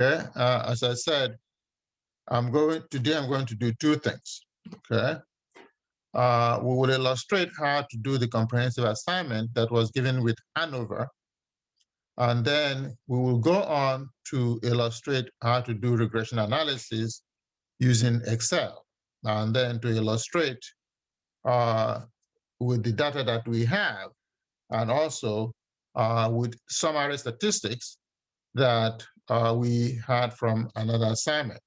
Okay, as I said, today I'm going to do two things. Okay, we will illustrate how to do the comprehensive assignment that was given with ANOVA, and then we will go on to illustrate how to do regression analysis using Excel, and then to illustrate with the data that we have, and also with summary statistics that we had from another assignment.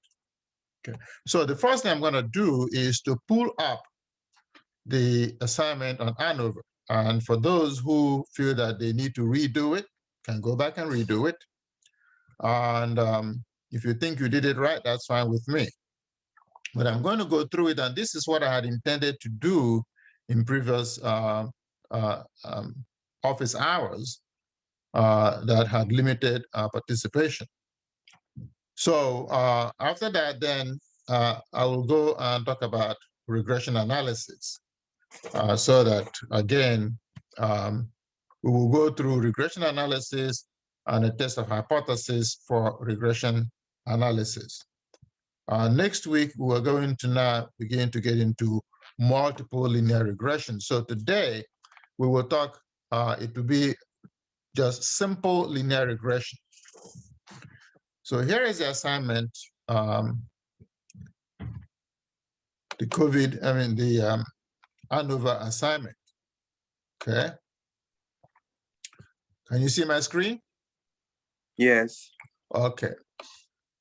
Okay. So the first thing I'm going to do is to pull up the assignment on ANOVA. And for those who feel that they need to redo it, can go back and redo it. And if you think you did it right, that's fine with me. But I'm going to go through it, and this is what I had intended to do in previous office hours that had limited participation. So after that, then I will go and talk about regression analysis so that, again, we will go through regression analysis and a test of hypothesis for regression analysis. Next week, we are going to now begin to get into multiple linear regression. So today, we will talk, it will be just simple linear regression. So here is the assignment, the ANOVA assignment, okay? Can you see my screen? Yes. Okay.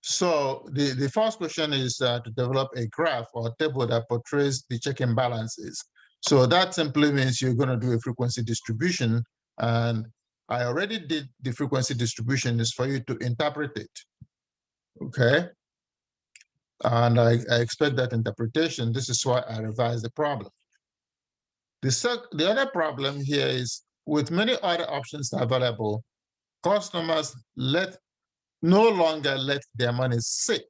So the first question is to develop a graph or table that portrays the check and balances. So that simply means you're going to do a frequency distribution, and I already did the frequency distribution. Is for you to interpret it, okay? And I expect that interpretation. This is why I revised the problem. The other problem here is with many other options available, customers no longer let their money sit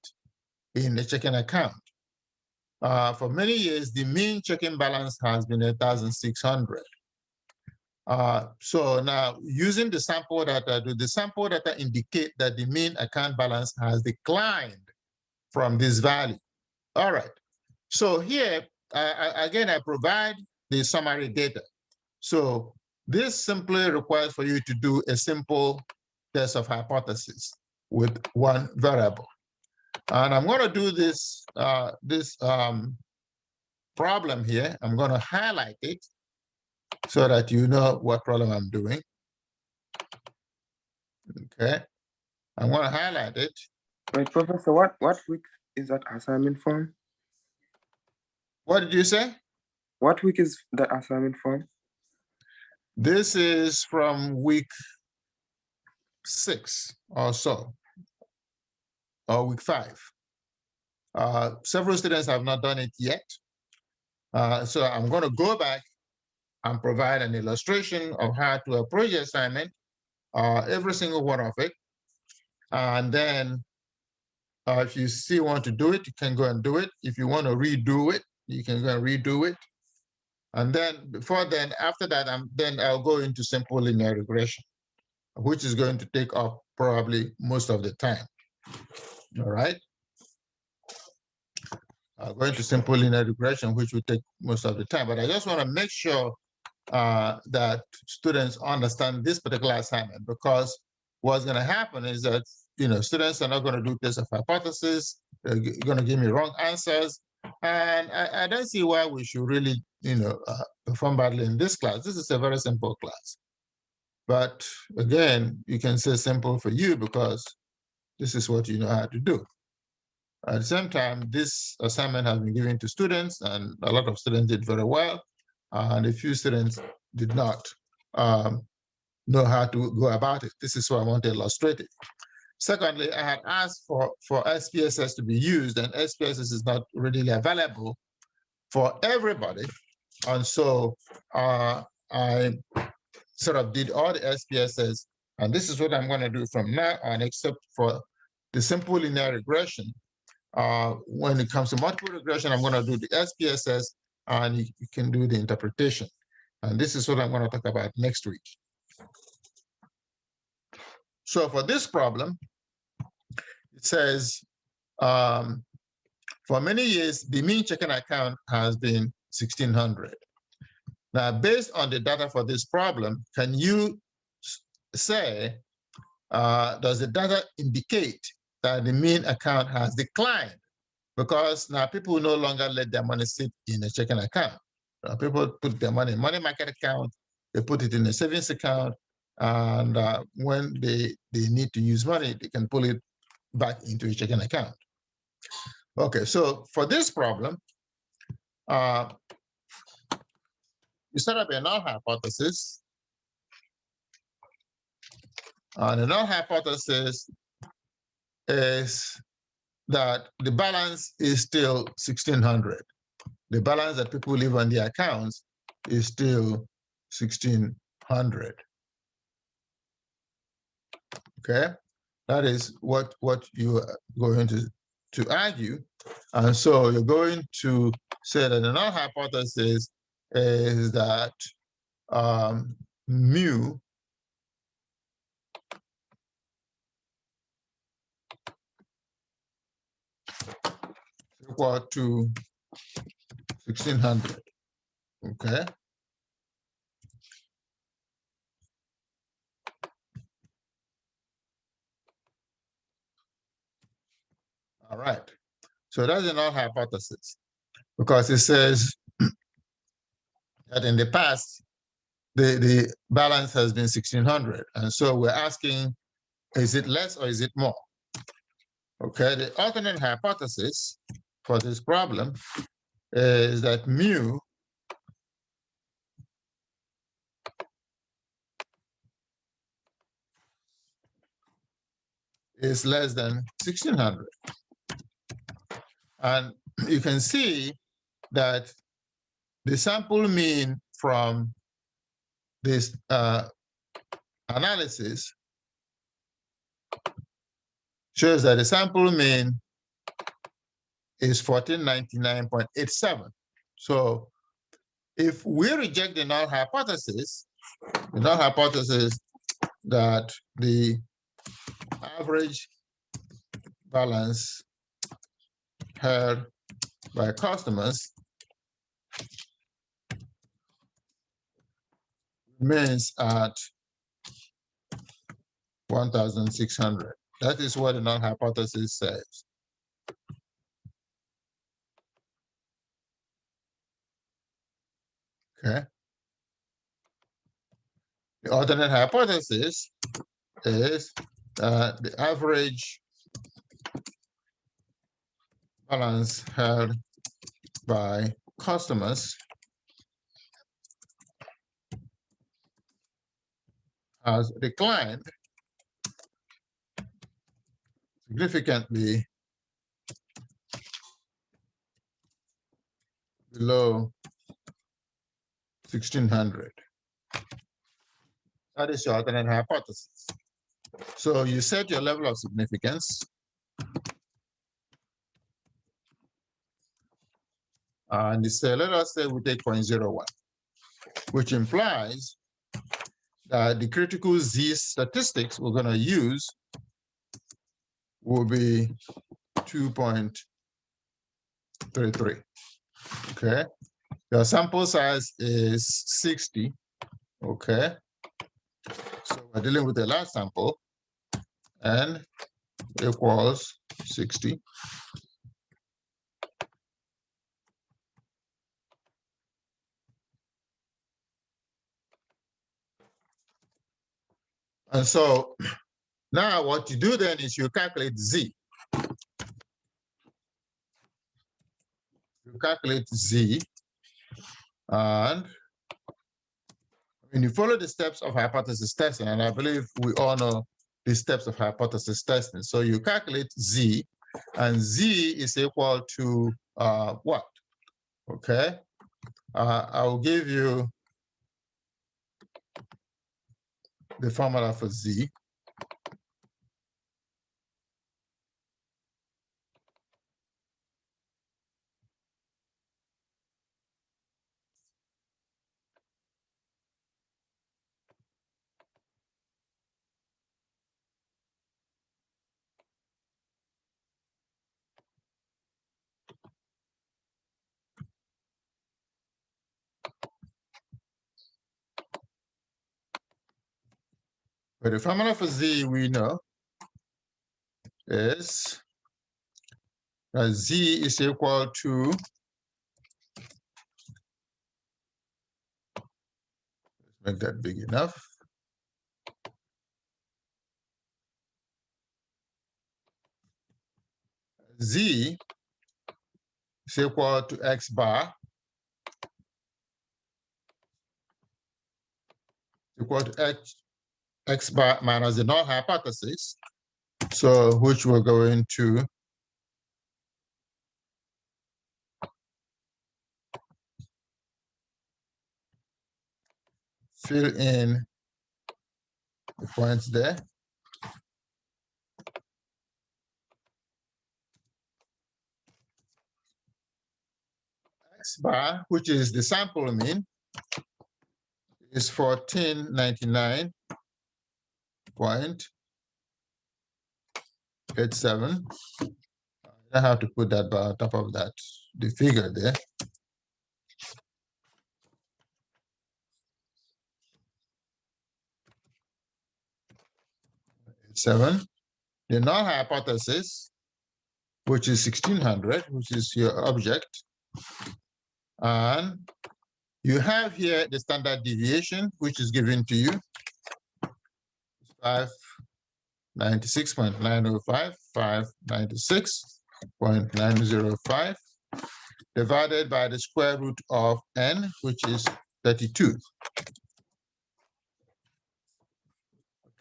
in a checking account. For many years, the mean checking balance has been 1,600. So now, using the sample data, do the sample data indicate that the mean account balance has declined from this value? All right. So here, again, I provide the summary data. So this simply requires for you to do a simple test of hypothesis with one variable. And I'm going to do this, problem here. I'm going to highlight it so that you know what problem I'm doing. Okay. I'm going to highlight it. Wait, Professor, what week is that assignment from? What did you say? What week is that assignment from? This is from week 6 or so, or week 5. Several students have not done it yet. So I'm going to go back and provide an illustration of how to approach the assignment, every single one of it. And then if you still want to do it, you can go and do it. If you want to redo it, you can go and redo it. And then after that, I'll go into simple linear regression, which is going to take up probably most of the time. All right. I'll go into simple linear regression, which will take most of the time. But I just want to make sure that students understand this particular assignment, because what's going to happen is that students are not going to do tests of hypothesis. They're going to give me wrong answers, and I don't see why we should really perform badly in this class. This is a very simple class, but again, you can say simple for you because this is what you know how to do. At the same time, this assignment has been given to students, and a lot of students did very well, and a few students did not know how to go about it. This is why I want to illustrate it. Secondly, I had asked for SPSS to be used, and SPSS is not readily available for everybody. And so I sort of did all the SPSS, and this is what I'm going to do from now on, except for the simple linear regression. When it comes to multiple regression, I'm going to do the SPSS, and you can do the interpretation. And this is what I'm going to talk about next week. So for this problem, the it says, for many years, the mean checking account has been 1,600. Now, based on the data for this problem, can you say, does the data indicate that the mean account has declined? Because now people no longer let their money sit in a checking account. People put their money in money market account, they put it in a savings account, and when they need to use money, they can pull it back into a checking account. Okay, so for this problem, you set up a null hypothesis. The null hypothesis is that the balance is still 1,600. The balance that people leave on their accounts is still 1,600. Okay, that is what you are going to argue, and so you're going to say that the null hypothesis is that mu equal to 1,600. Okay. All right. So that's the null hypothesis, because it says that in the past, the balance has been 1,600. And so we're asking, is it less or is it more? Okay, the alternate hypothesis for this problem is that mu is less than 1,600. And you can see that the sample mean from this analysis shows that the sample mean is 1499.87. So if we reject the null hypothesis that the average balance held by customers remains at 1,600. That is what the null hypothesis says. Okay. The alternate hypothesis is the average balance held by customers has declined significantly below 1,600. That is your alternate hypothesis. So you set your level of significance, and you say, let us say we take 0.01, which implies that the critical Z statistics we're going to use will be 2.33. Okay, your sample size is 60. Okay, so we're dealing with a large sample, n equals 60. And so now what you do then is you calculate Z. You calculate Z, and when you follow the steps of hypothesis testing, and I believe we all know the steps of hypothesis testing. So you calculate Z, and Z is equal to what? Okay, I'll give you the formula for Z. But the formula for Z we know is that Z is equal to, let's make that big enough. Z is equal to X bar equal to X bar minus the null hypothesis. So which we're going to fill in the points there. X bar, which is the sample mean, is 1499.87. I have to put that bar on top of that, the figure there. 7. The null hypothesis, which is 1600, which is your object. And you have here the standard deviation, which is given to you. 596.905, 596.905, divided by the square root of n, which is 32.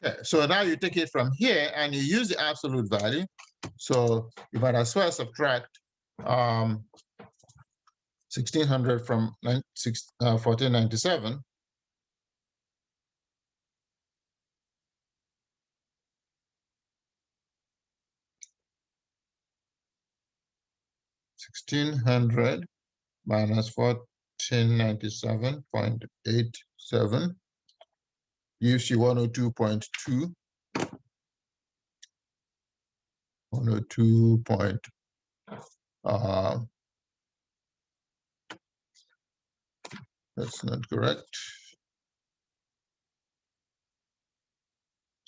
Okay, so now you take it from here and you use the absolute value. So you might as well subtract 1600 from 1497. $1,600 minus 1497.87 gives you 102.2. 102. That's not correct.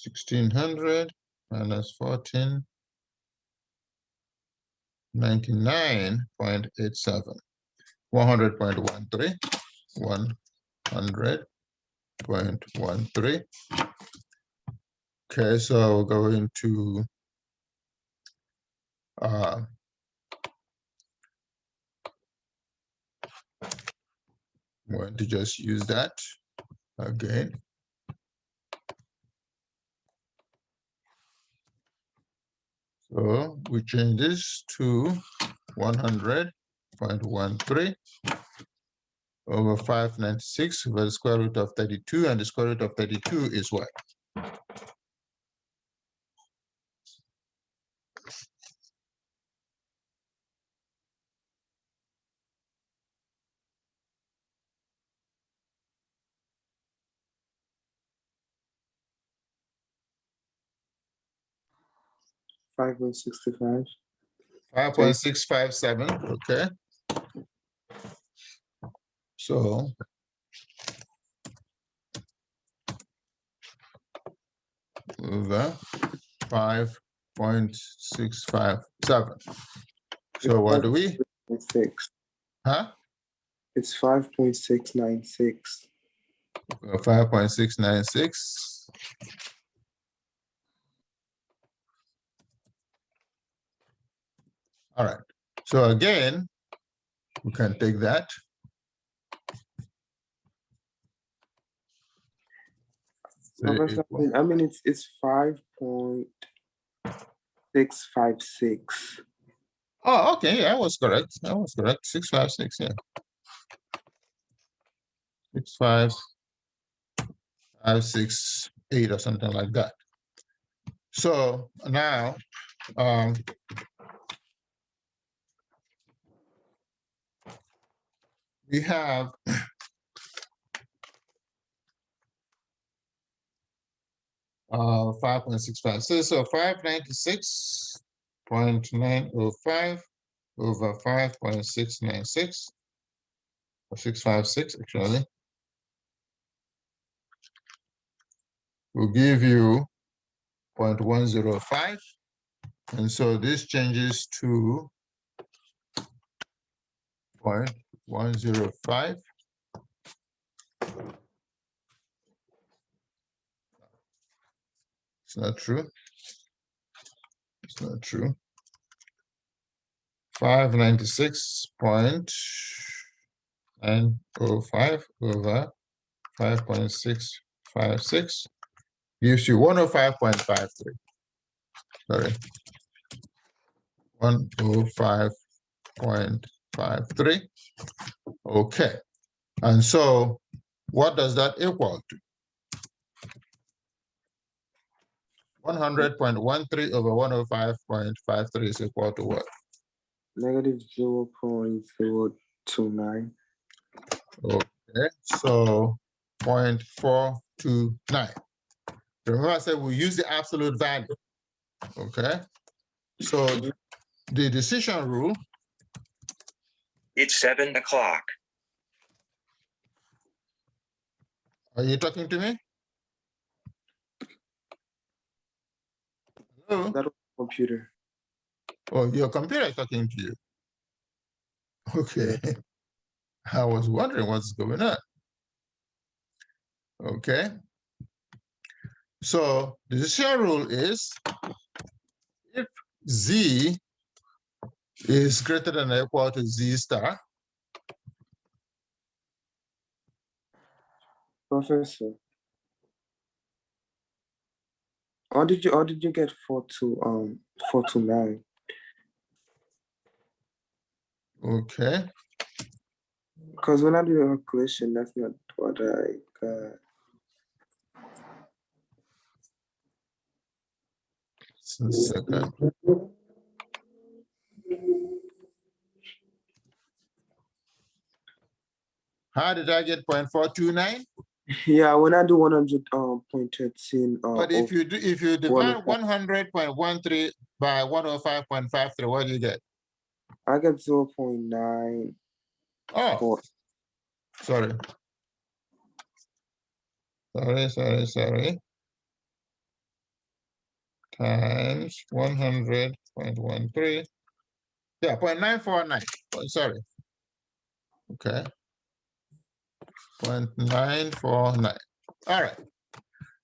1600 minus 1499.87. 100.13. 100.13. Okay, so we're going to I'm going to just use that again. So we change this to 100.13 over 596 over the square root of 32, and the square root of 32 is what? $5.65. 5.657, okay. So over 5.657. So what do we? 6. Huh? It's 5.696. 5.696. All right. So again, we can take that. Professor, I mean it's 5.656. Oh, okay. Yeah, I was correct. That was correct. 656, yeah. 65568 or something like that. So now we have uh 5.656. So 596.905 over 5.696 or 656 actually. will give you 0.105. And so this changes to 0.105. It's not true. It's not true. 596.905 over 5.656 gives you 105.53. Sorry. 105.53. Okay. And so what does that equal to? 100.13 over 105.53 is equal to what? Negative 0.029. Okay, so 0.429. Remember I said we use the absolute value. Okay, so the decision rule. It's 7 o'clock. Are you talking to me? Hello? That was computer. Oh, your computer is talking to you. Okay. Yeah. I was wondering what's going on. Okay. So the decision rule is if Z is greater than or equal to Z star, Professor. How did you get 429? okay. Because when I do the calculation, that's not what I got. Just a second. How did I get 0.429? Yeah, when I do 100.13. But if you divide 100.13 by 105.53, what do you get? I get 0.9. Oh, sorry. Sorry. Times 100.13. Yeah, 0.949. Oh, sorry. Okay. 0.949. All right.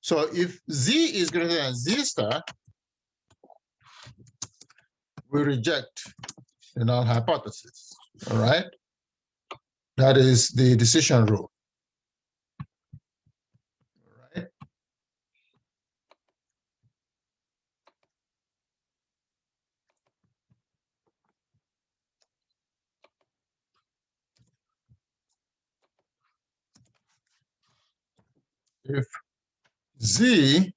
So if Z is greater than Z star, we reject the null hypothesis. All right. That is the decision rule. All right. If Z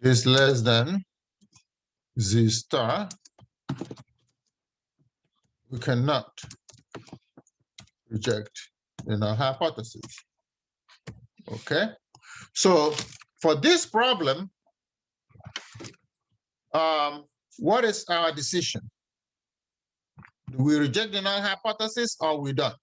is less than Z star, we cannot reject the null hypothesis. Okay. So for this problem, what is our decision? Do we reject the null hypothesis or we don't?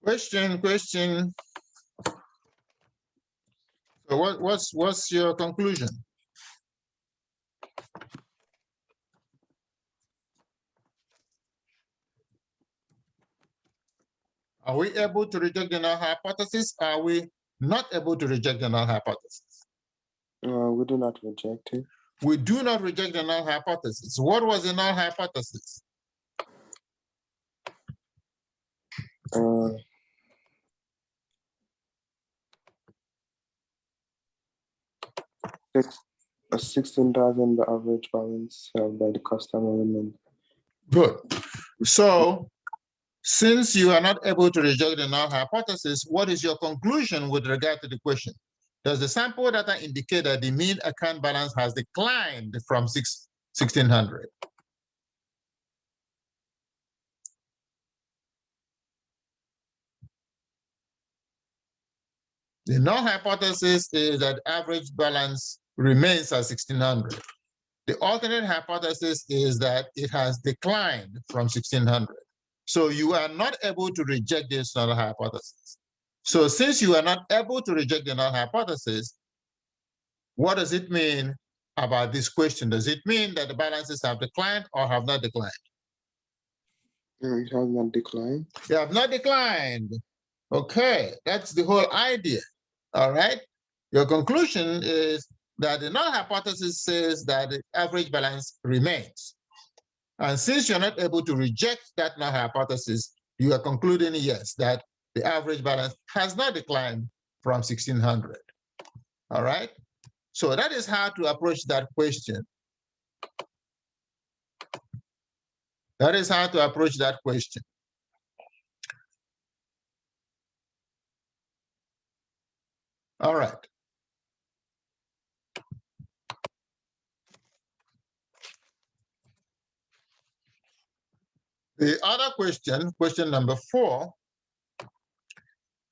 Question. So what's your conclusion? Are we able to reject the null hypothesis? Are we not able to reject the null hypothesis? We do not reject it. We do not reject the null hypothesis. What was the null hypothesis? A 16,000 the average balance held by the customer element. Good. So since you are not able to reject the null hypothesis, what is your conclusion with regard to the question? Does the sample data indicate that the mean account balance has declined from 1,600? The null hypothesis is that average balance remains at 1600. The alternate hypothesis is that it has declined from 1600. So you are not able to reject this null hypothesis. So since you are not able to reject the null hypothesis, what does it mean about this question? Does it mean that the balances have declined or have not declined? It has not declined. They have not declined. Okay, that's the whole idea. All right. Your conclusion is that the null hypothesis says that the average balance remains. And since you're not able to reject that null hypothesis, you are concluding, yes, that the average balance has not declined from 1600. All right. So that is how to approach that question. That is how to approach that question. All right. The other question, question number 4,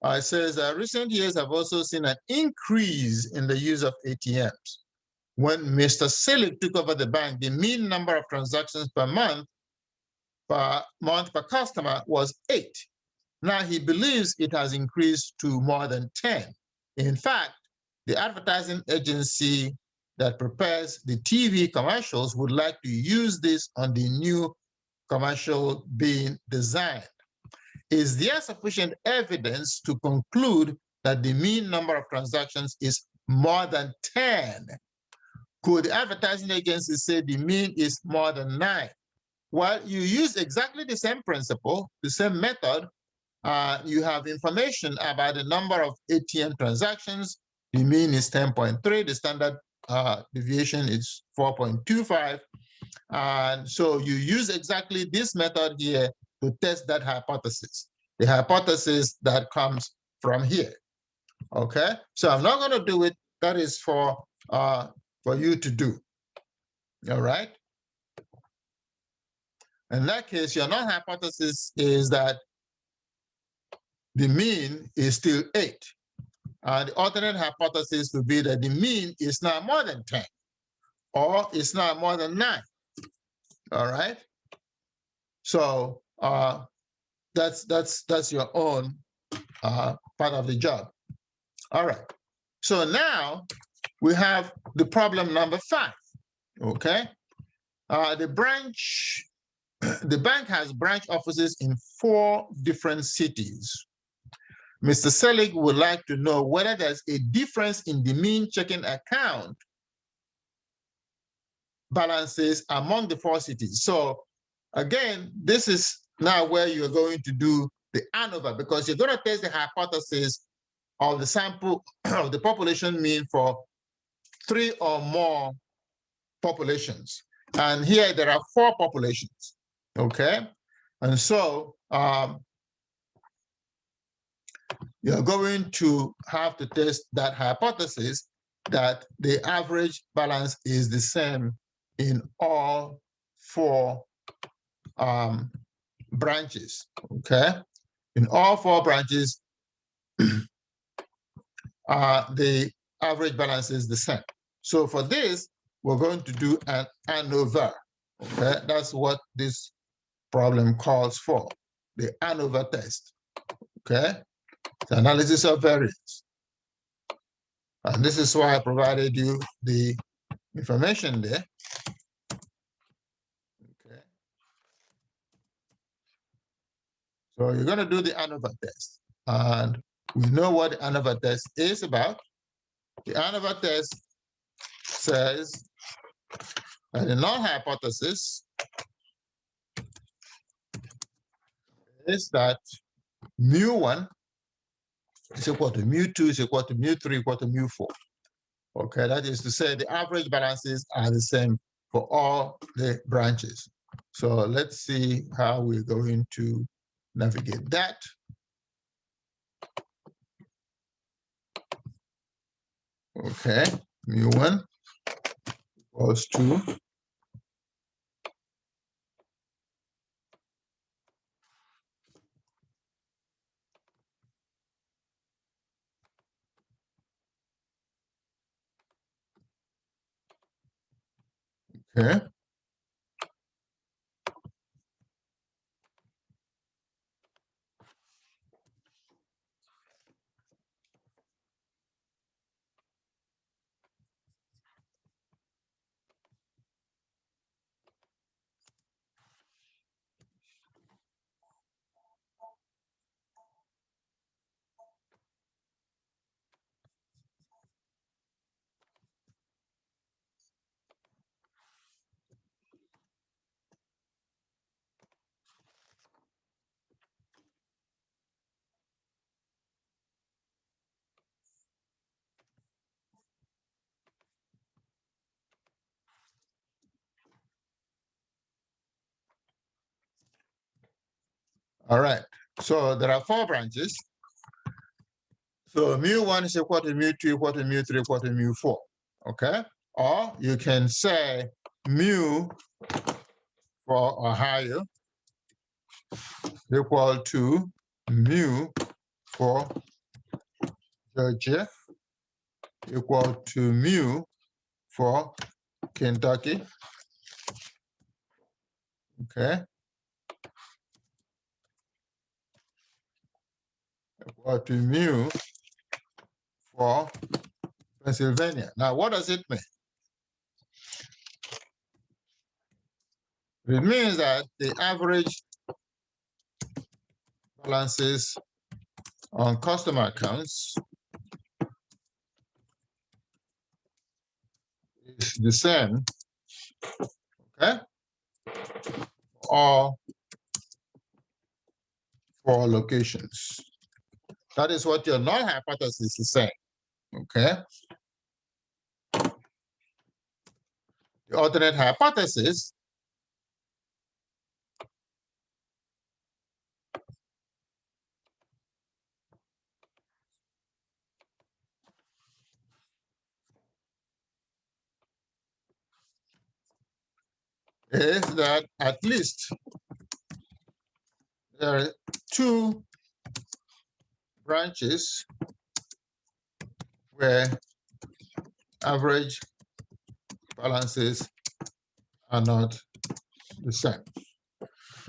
it says recent years have also seen an increase in the use of ATMs. When Mr. Selig took over the bank, the mean number of transactions per month per customer was 8. Now he believes it has increased to more than 10. In fact, the advertising agency that prepares the TV commercials would like to use this on the new commercial being designed. Is there sufficient evidence to conclude that the mean number of transactions is more than 10? Could the advertising agency say the mean is more than 9? Well, you use exactly the same principle, the same method. You have information about the number of ATM transactions. The mean is 10.3. The standard deviation is 4.25. And so you use exactly this method here to test that hypothesis, the hypothesis that comes from here. Okay, so I'm not going to do it. That is for you to do. All right. In that case, your null hypothesis is that the mean is still 8. The alternate hypothesis would be that the mean is now more than 10, or it's now more than 9. All right. So that's your own part of the job. All right. So now we have the problem number 5. Okay. The bank has branch offices in 4 different cities. Mr. Selig would like to know whether there's a difference in the mean checking account balances among the 4 cities. So again, this is now where you're going to do the ANOVA, because you're going to test the hypothesis of the sample of the population mean for 3 or more populations. And here there are 4 populations, okay? And so you're going to have to test that hypothesis that the average balance is the same in all 4 branches, okay? In all 4 branches, the average balance is the same. So for this, we're going to do an ANOVA, okay? That's what this problem calls for, the ANOVA test, okay? The analysis of variance. And this is why I provided you the information there. Okay. So you're going to do the ANOVA test. And we know what the ANOVA test is about. The ANOVA test says that the null hypothesis is that mu1 is equal to mu2 is equal to mu3 equal to mu4. Okay, that is to say the average balances are the same for all the branches. So let's see how we're going to navigate that. Okay, mu1 equals to Okay. All right. So there are 4 branches. So mu1 is equal to mu2 equal to mu3 equal to mu4. Okay. Or you can say mu for Ohio equal to mu for Georgia equal to mu for Kentucky. Okay. Equal to mu for Pennsylvania. Now, what does it mean? It means that the average balances on customer accounts is the same, okay, all 4 locations. That is what your null hypothesis is saying, okay? The alternate hypothesis is that at least there are 2 branches where average balances are not the same,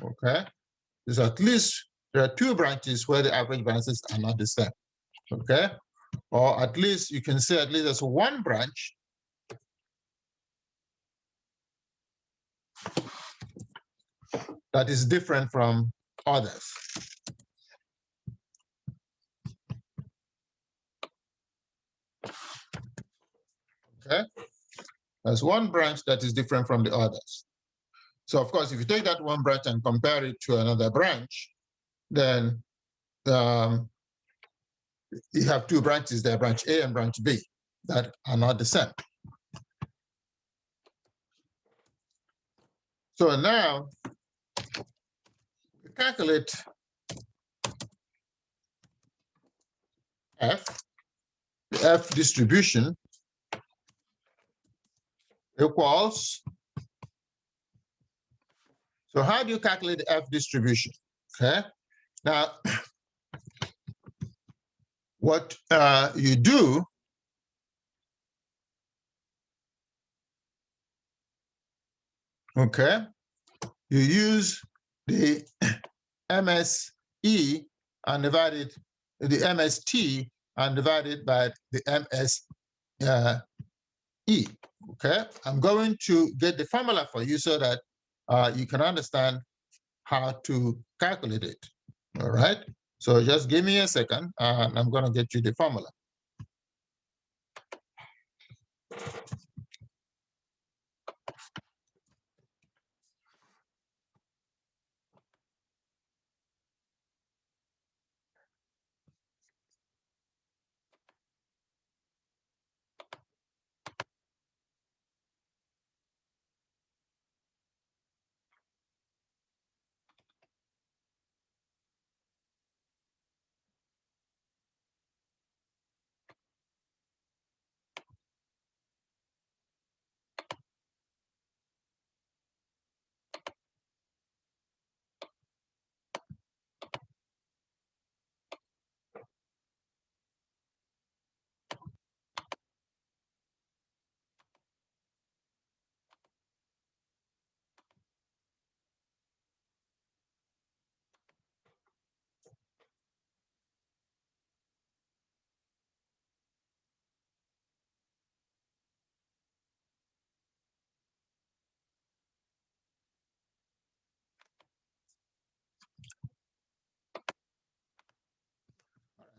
okay? There's at least there are 2 branches where the average balances are not the same, okay? Or at least you can say at least there's 1 branch that is different from others. Okay, there's 1 branch that is different from the others. So of course, if you take that 1 branch and compare it to another branch, then you have 2 branches there, branch A and branch B, that are not the same. So now we calculate F, the F distribution equals, so how do you calculate the F distribution? Okay, now what you do okay, you use the MSE and divide it, the MST and divide it by the MSE. Okay, I'm going to get the formula for you so that you can understand how to calculate it. All right, so just give me a second and I'm going to get you the formula.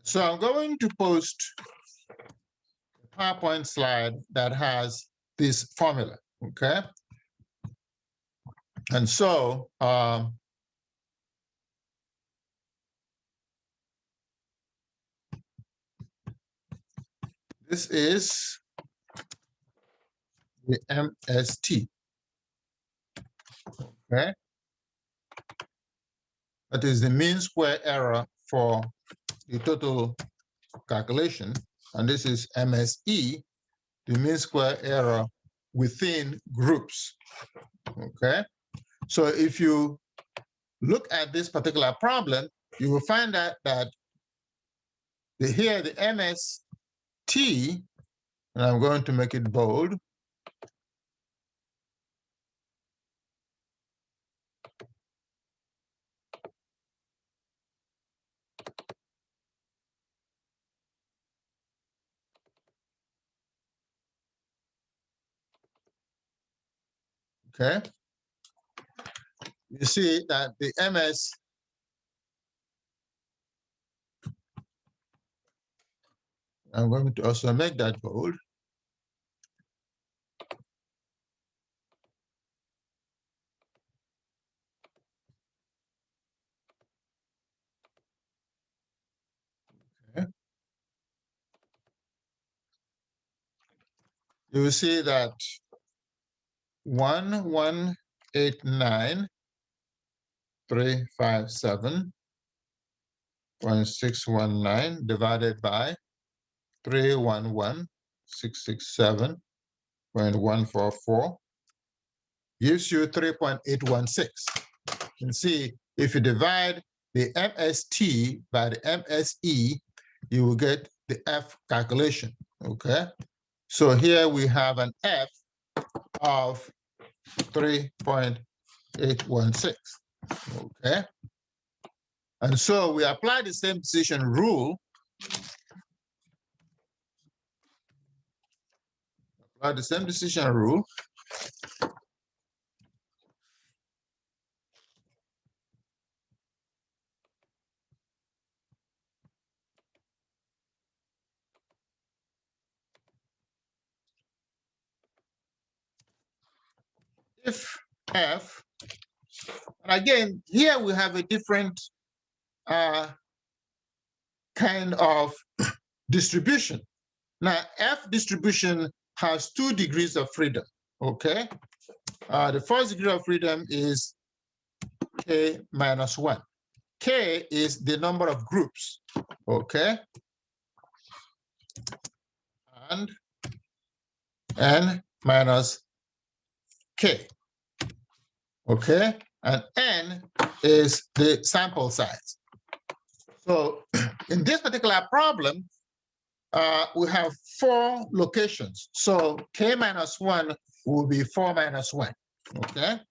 So I'm going to post a PowerPoint slide that has this formula, okay? And so this is the MST, okay? That is the mean square error for the total calculation. And this is MSE, the mean square error within groups, okay? So if you look at this particular problem, you will find out that here the MST, and I'm going to make it bold, okay? You see that the MS, I'm going to also make that bold. Okay. You will see that 1189,357.619 divided by 311,667.144 gives you 3.816. You can see if you divide the MST by the MSE, you will get the F calculation, okay? So here we have an F of 3.816, okay? And so we apply the same decision rule. Apply the same decision rule. If F, and again, here we have a different kind of distribution. Now, F distribution has 2 degrees of freedom, okay? The first degree of freedom is K minus 1. K is the number of groups, okay? And N minus K, okay? And N is the sample size. So in this particular problem, we have 4 locations. So K minus 1 will be 4 minus 1, okay?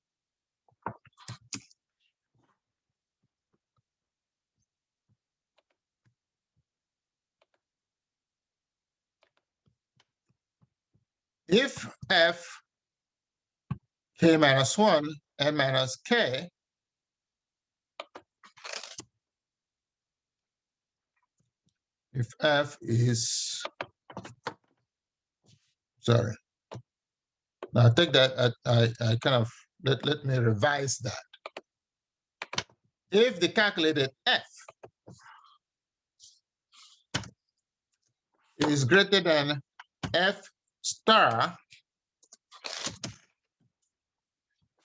If F K minus 1, N minus K, if F is, sorry, now take that, I kind of, let me revise that. If the calculated F is greater than F star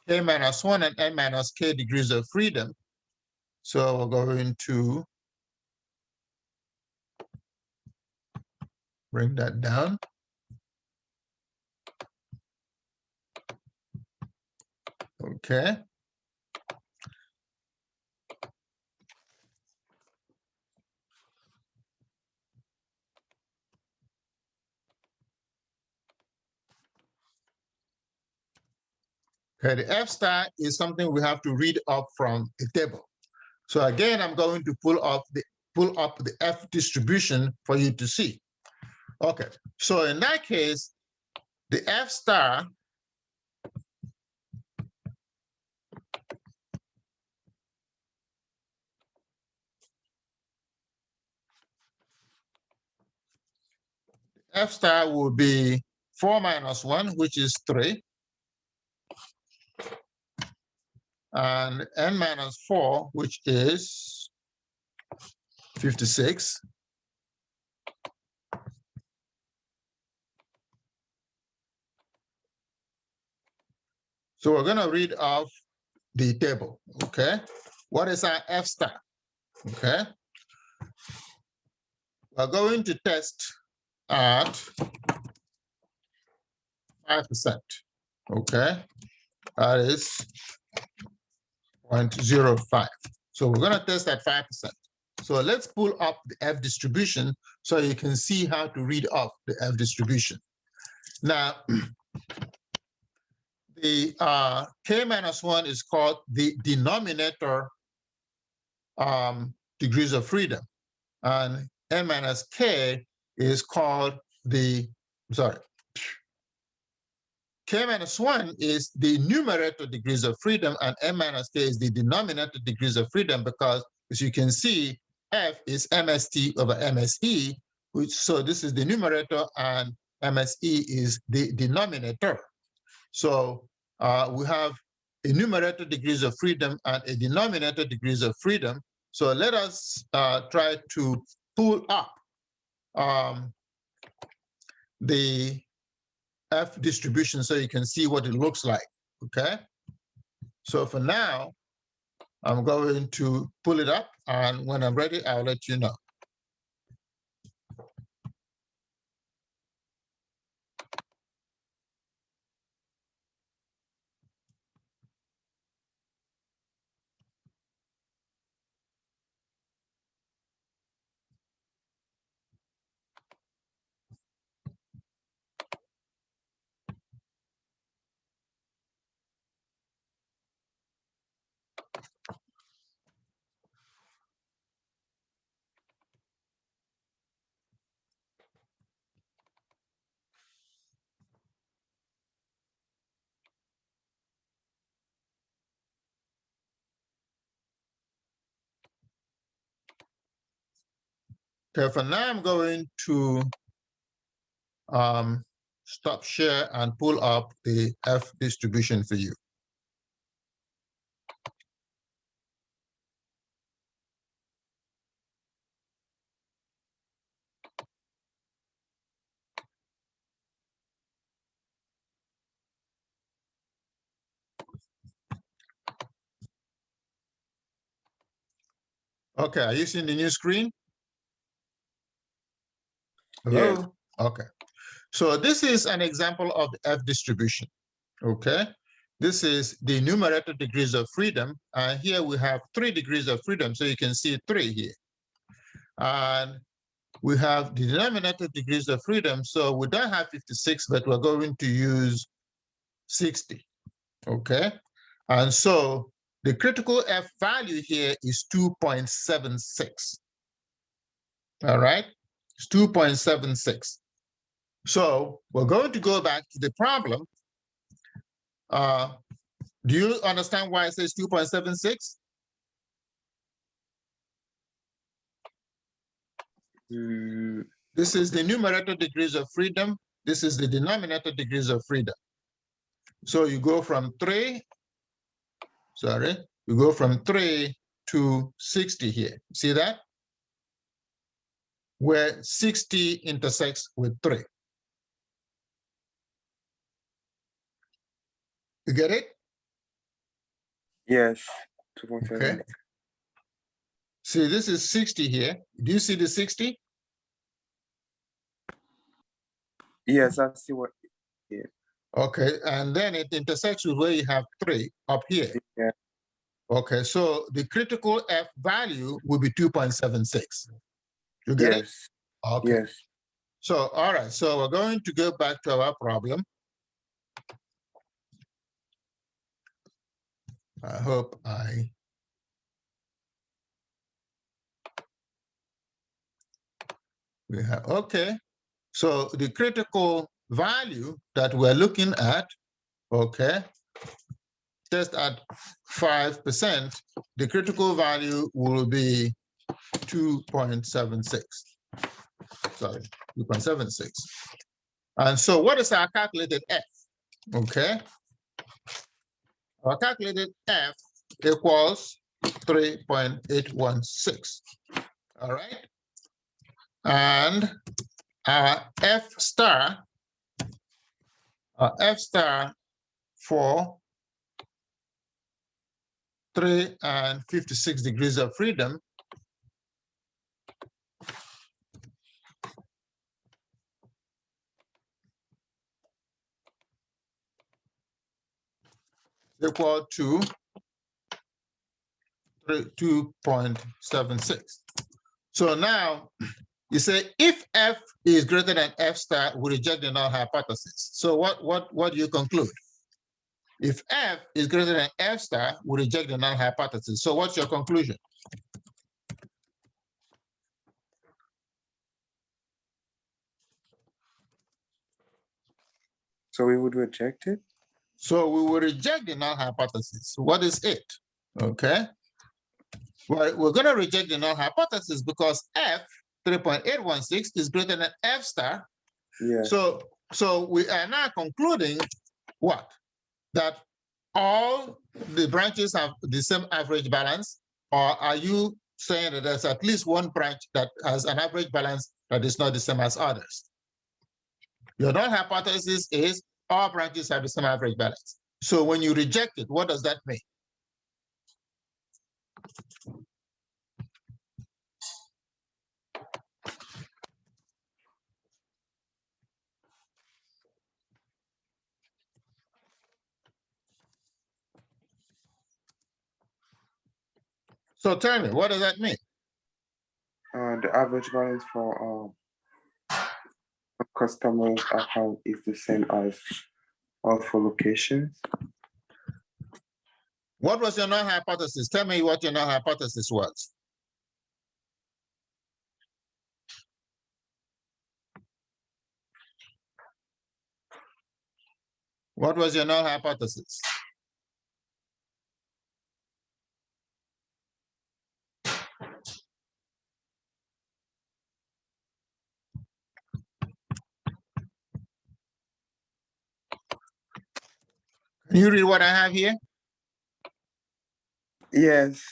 K minus 1 and N minus K degrees of freedom, so we're going to bring that down. Okay. Okay, the F star is something we have to read up from a table. So again, I'm going to pull up the F distribution for you to see. Okay, so in that case, the F star F star will be 4 minus 1, which is 3. And n minus 4, which is 56. So we're going to read off the table, okay? What is our F star, okay? We're going to test at 5%, okay? That is 0.05. So we're going to test at 5%. So let's pull up the F distribution so you can see how to read off the F distribution. Now, the K minus 1 is called the denominator degrees of freedom, and N minus K is called the, K minus 1 is the numerator degrees of freedom, and M minus K is the denominator degrees of freedom, because as you can see, F is MST over MSE, so this is the numerator and MSE is the denominator. So we have a numerator degrees of freedom and a denominator degrees of freedom. So let us try to pull up the F distribution so you can see what it looks like, okay? So for now, I'm going to pull it up, and when I'm ready, I'll let you know. Okay, for now, I'm going to stop share and pull up the F distribution for you. Okay, are you seeing the new screen? Hello? Yeah. Okay. So this is an example of the F distribution, okay? This is the numerator degrees of freedom. And here we have 3 degrees of freedom, so you can see 3 here. And we have the denominator degrees of freedom, so we don't have 56, but we're going to use 60, okay? And so the critical F value here is 2.76, all right? It's 2.76. So we're going to go back to the problem. Do you understand why it says 2.76? This is the numerator degrees of freedom. This is the denominator degrees of freedom. So you go from 3 to 60 here. See that? Where 60 intersects with 3. You get it? Yes. 2.7. Okay. See, this is 60 here. Do you see the 60? Yes, I see what. Yeah. Okay, and then it intersects with where you have 3 up here. Yeah. Okay, so the critical F value will be 2.76. You get it? Yes. Okay. Yes. So, all right, so we're going to go back to our problem. I hope we have, okay. So the critical value that we're looking at, okay, just at 5%, the critical value will be 2.76. sorry, 3.76. And so what is our calculated F? Okay. Our calculated F equals 3.816. All right. And our F star for 3 and 56 degrees of freedom equal to 2.76. So now you say if F is greater than F star, we reject the null hypothesis. So what do you conclude? If F is greater than F star, we reject the null hypothesis. So what's your conclusion? So we would reject it? So we will reject the null hypothesis. What is it? Okay. Well, we're going to reject the null hypothesis because F 3.816 is greater than F star. Yeah. So we are now concluding what? That all the branches have the same average balance, or are you saying that there's at least one branch that has an average balance that is not the same as others? Your null hypothesis is all branches have the same average balance. So when you reject it, what does that mean? So tell me, what does that mean? The average balance for a customer's account is the same as all for locations. What was your null hypothesis? Tell me what your null hypothesis was. What was your null hypothesis? Can you read what I have here? Yes.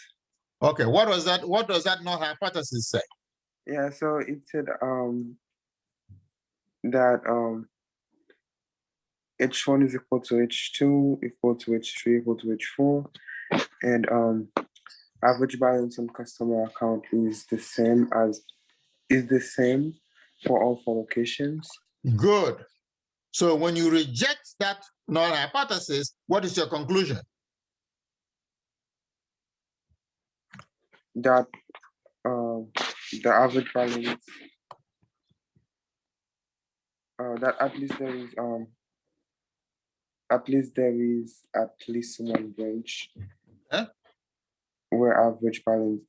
Okay, what was that? What does that null hypothesis say? Yeah, so it said that H1 is equal to H2, equal to H3, equal to H4, and average balance on customer account is the same for all four locations. Good. So when you reject that null hypothesis, what is your conclusion? That the average balance that at least there is one branch where average balance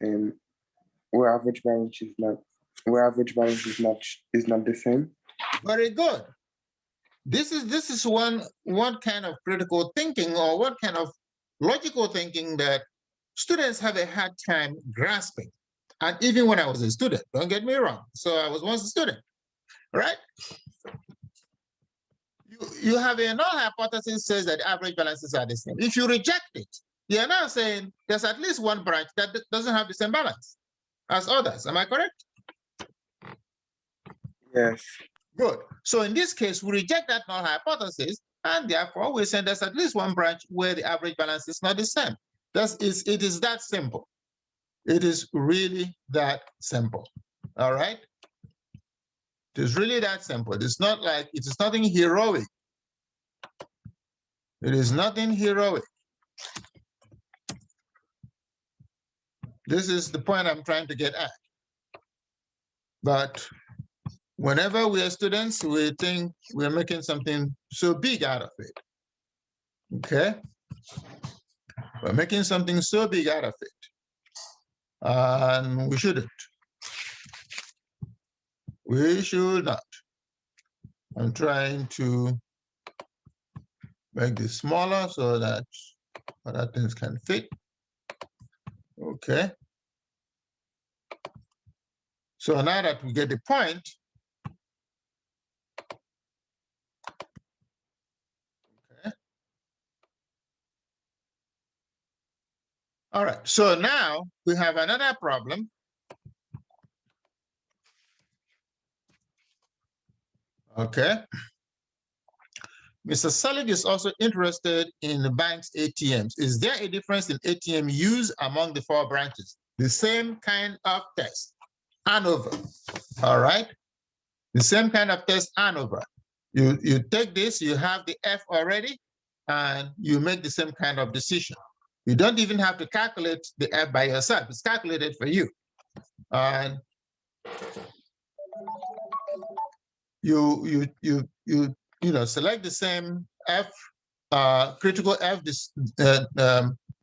is not the same. Very good. This is one kind of critical thinking, or one kind of logical thinking that students have a hard time grasping. And even when I was a student, don't get me wrong. So I was once a student, right? You have a null hypothesis says that average balances are the same. If you reject it, you're now saying there's at least one branch that doesn't have the same balance as others. Am I correct? Yes. Good. So in this case, we reject that null hypothesis, and therefore we say there's at least one branch where the average balance is not the same. It is that simple. It is really that simple. All right? It is really that simple. It's not like, it is nothing heroic. It is nothing heroic. This is the point I'm trying to get at. But whenever we are students, we think we're making something so big out of it. Okay? We're making something so big out of it. And we shouldn't. We should not. I'm trying to make this smaller so that other things can fit. Okay. So now that we get the point, okay. All right, so now we have another problem. Okay. Mr. Selig is also interested in the bank's ATMs. Is there a difference in ATM use among the 4 branches? The same kind of test, ANOVA, all right? The same kind of test, ANOVA. You take this, you have the F already, and you make the same kind of decision. You don't even have to calculate the F by yourself. It's calculated for you. And you know, select the same F, critical F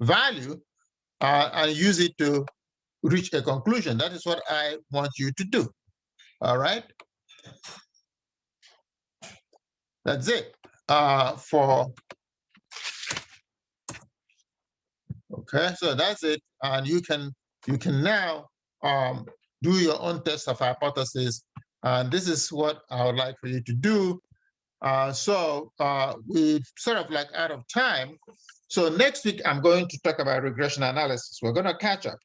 value, and use it to reach a conclusion. That is what I want you to do. All right. That's it. Okay, so that's it. And you can now do your own test of hypothesis. And this is what I would like for you to do. So we're sort of like out of time. So next week, I'm going to talk about regression analysis. We're going to catch up.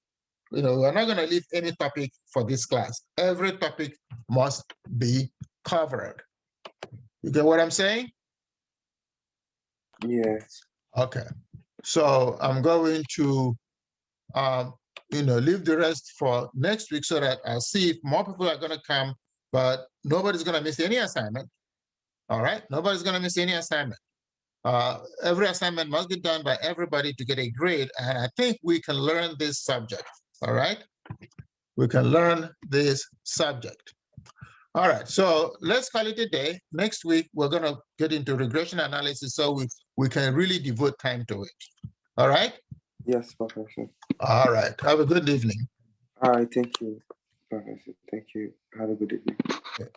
You know, we're not going to leave any topic for this class. Every topic must be covered. You get what I'm saying? Yes. Okay. So I'm going to, you know, leave the rest for next week so that I'll see if more people are going to come, but nobody's going to miss any assignment. All right. Nobody's going to miss any assignment. Every assignment must be done by everybody to get a grade. And I think we can learn this subject. All right. We can learn this subject. All right. So let's call it a day. Next week, we're going to get into regression analysis so we can really devote time to it. All right. Yes, Professor. All right. Have a good evening. All right. Thank you, Professor. Thank you. Have a good evening. Yeah.